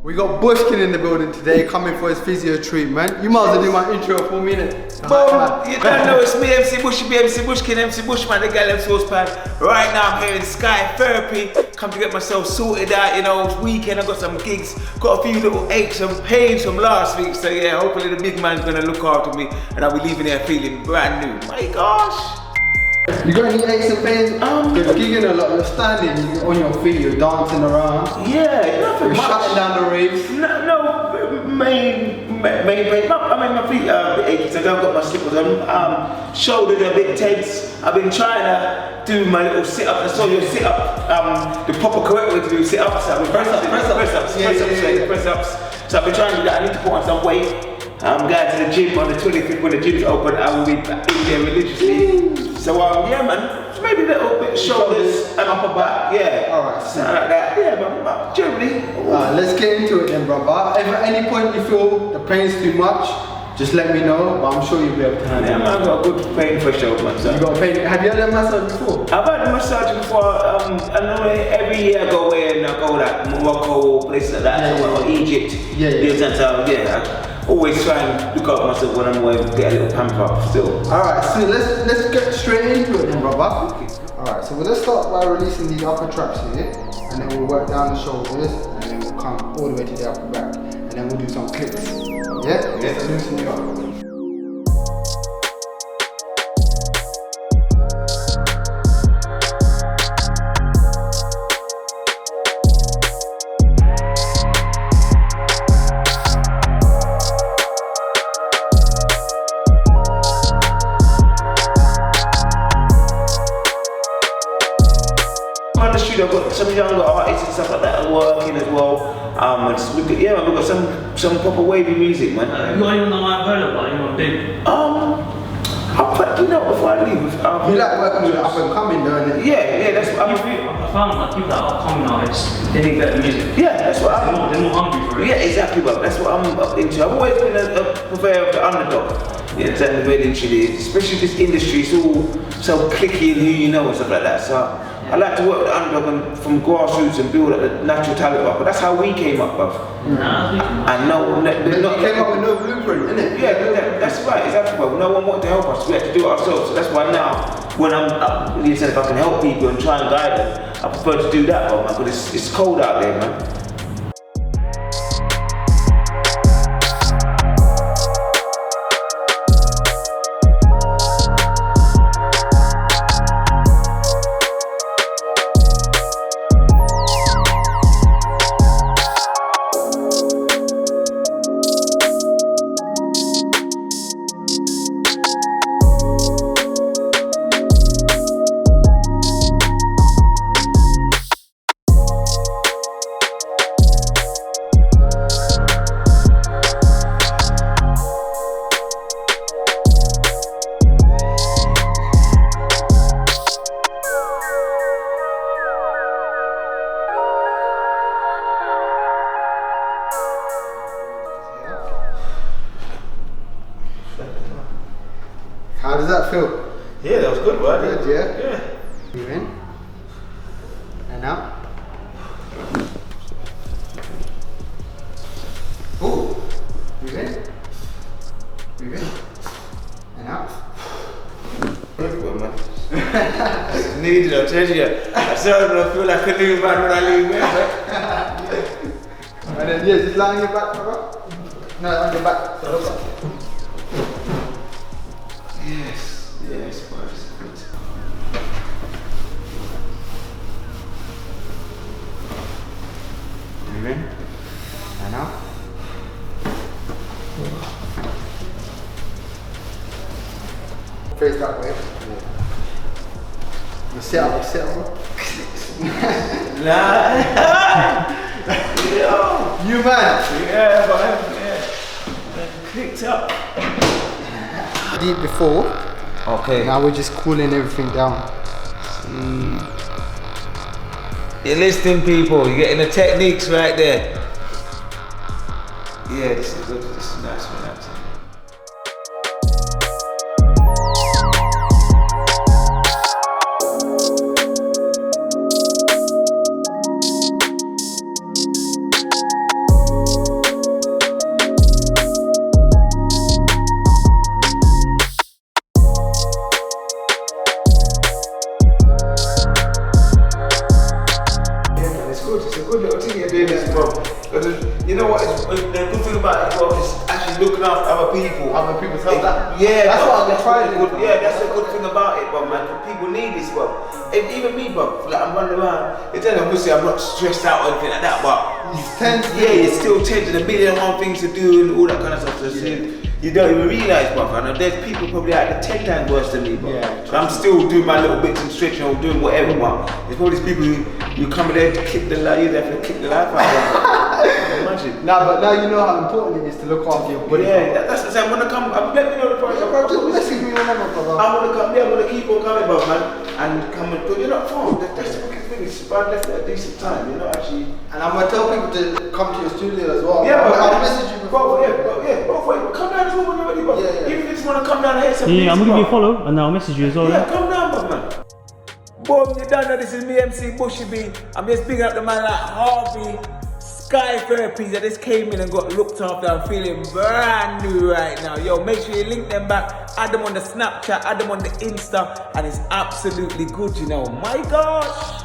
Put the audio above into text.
We got Bushkin in the building today, coming for his physio treatment. You might as well do my intro for a minute. Boom! You don't know it's me, MC Bushy, MC Bushkin, MC Bushman, the guy MC Saucepan. Right now I'm here in Sky Therapy. Come to get myself sorted out, you know, it's weekend, I got some gigs, got a few little aches and pains from last week. So yeah, hopefully the big man's gonna look after me and I'll be leaving here feeling brand new. My gosh! You got any aches and pains? You're gigging a lot, you're standing, you're on your feet, you're dancing around. Yeah, nothing You're much. shutting down the raves. No, main pain. I mean, my feet are a bit achy, so I've got my slippers on. Shoulders are a bit tense. I've been trying to do my little sit-up. I saw your sit-up, the proper correct way to do sit-ups. Press ups. So I've been trying to do that. I need to put on some weight. I'm going to the gym on the 25th when the gym's open. I will be in there religiously. So yeah, man. Maybe a little bit shoulders and upper back. Yeah. Alright. Something like that. Yeah, but generally. Let's get into it then, brother. If at any point you feel the pain's too much, just let me know, but I'm sure you'll be able to handle it. Yeah, man, I've got a good pain threshold, man. So. You got a pain. Have you had a massage before? I've had a massage before. I know every year I go away and I go like Morocco or places like that, or Egypt. Yeah. I always try and look after myself when I'm away, get a little pamper up still. Alright, so let's get straight into it then, brother. Alright, so let's start by releasing these upper traps here, and then we'll work down the shoulders, and then we'll come all the way to the upper back, and then we'll do some clicks. Yeah? Just to loosen you up. I've got some younger artists and stuff like that working as well. We've got some proper wavy music, man. You got anyone that I've heard about, you want to do? I'll put, before I leave. You like working with up and coming, don't you? Yeah, that's what I found like people that are coming artists, they need better music. Yeah, that's what They're more hungry for it. Yeah, exactly, bro. That's what I'm up into. I've always been a purveyor of the underdog. Yeah, that's the way literally, especially this industry, it's all so clicky and who you know and stuff like that. So I like to work with the underdog and from grassroots and build up the natural talent, but that's how we came up, bro. And no, They came up with no blueprint, innit? Yeah, that's right, exactly, bro. No one wanted to help us. We had to do it ourselves. So that's why now, when I'm up, you said if I can help people and try and guide them, I prefer to do that, bro, man, because it's cold out there, man. How does that feel? Yeah, that was good, right? Good, yeah? Yeah. Breathe in. And out. Ooh. Breathe in. Breathe in. And out. Good, man. Needed, I'll tell you. I started to feel like a new man when I leave, man. And then, yeah, just lie on your back, brother. No, on your back. Yes, bro, it's good. Breathe in. And out. Face that way. You sit up, bro. Yo. You man. Yeah, but yeah. Clicked up. Deep before. Okay. Now we're just cooling everything down. You're listening, people. You're getting the techniques right there. Yeah, this is good. This is nice, man. Because you know what? The good thing about it is actually looking after other people. Other people's health. Yeah, that's what I've been trying to do. Yeah, that's the good thing about it, but man, people need this, bro. And even me, bro. Like I'm running around. It's obviously I'm not stressed out or anything like that, but you're still changing a million and one things to do and all that kind of stuff. So you don't even realise, bro. And there's people probably like 10 times worse than me, bro. Yeah. So I'm still doing my little bits and stretching or doing whatever, but there's probably these people who come in there to kick the life, you have to kick the life out of them. Imagine. Nah, but now you know how important it is to look after your body. Yeah, that's the same. I'm gonna come. Let me know the price. Yeah, bro, just message me whenever, bro. I'm gonna keep on coming, bro, man, and come and do. You're not far. That's the biggest thing. It's about left at a decent time. You're not actually. And I'm gonna tell people to come to your studio as well. Yeah, bro. I'll message you before. Yeah, both ways. Come down as well when you're ready, bro. Yeah. Even if you just wanna come down here, some Yeah, I'm music, gonna give you a bro. follow and I'll message you as well. Yeah, come down, bro, man. Boom, you done know this is me, MC Bushy B. I'm just bigging up the man like Harvey. Sky Therapies that just came in and got looked after. I'm feeling brand new right now. Yo, make sure you link them back, add them on the Snapchat, add them on the Insta, and it's absolutely good, you know. My gosh.